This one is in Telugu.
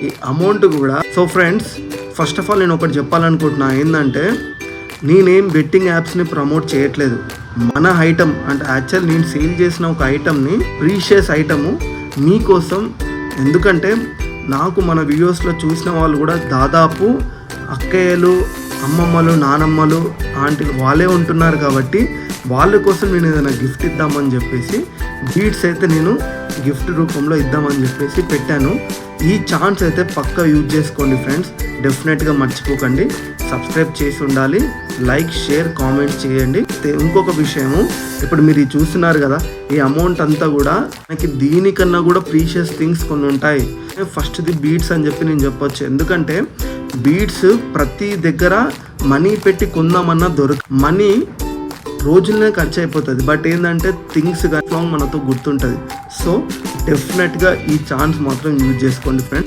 ఈ అమౌంట్ కూడా. So friends, first of all నేను ఒకటి చెప్పాలనుకుంటున్నా, ఏంటంటే నేనేం బెట్టింగ్ యాప్స్ని ప్రమోట్ చేయట్లేదు. మన ఐటమ్ అంటే యాక్చువల్ నేను సేల్ చేసిన ఒక ఐటమ్ని, ప్రీషియస్ ఐటము మీకోసం. ఎందుకంటే నాకు మన వీడియోస్లో చూసిన వాళ్ళు కూడా దాదాపు అక్కయ్యలు, అమ్మమ్మలు, నానమ్మలు, ఆంటీలు వాళ్ళే ఉంటున్నారు. కాబట్టి వాళ్ళ కోసం నేను ఏదైనా గిఫ్ట్ ఇద్దామని చెప్పేసి బీడ్స్ అయితే నేను గిఫ్ట్ రూపంలో ఇద్దామని చెప్పేసి పెట్టాను. ఈ ఛాన్స్ అయితే పక్కా యూజ్ చేసుకోండి ఫ్రెండ్స్. డెఫినెట్గా మర్చిపోకండి, సబ్స్క్రైబ్ చేసి ఉండాలి, లైక్, షేర్, కామెంట్ చేయండి. ఇంకొక విషయము, ఇప్పుడు మీరు చూస్తున్నారు కదా, ఈ అమౌంట్ అంతా కూడా మనకి దీనికన్నా కూడా ప్రీషియస్ థింగ్స్ కొన్ని ఉంటాయి. ఫస్ట్ది బీడ్స్ అని చెప్పి నేను చెప్పొచ్చు. ఎందుకంటే బీడ్స్ ప్రతి దగ్గర మనీ పెట్టి కొందామన్నా మనీ రోజులనే ఖర్చు అయిపోతుంది. బట్ ఏంటంటే థింగ్స్ లాంగ్ మనతో గుర్తుంటుంది. సో డెఫినెట్గా ఈ ఛాన్స్ మాత్రం యూజ్ చేసుకోండి ఫ్రెండ్స్.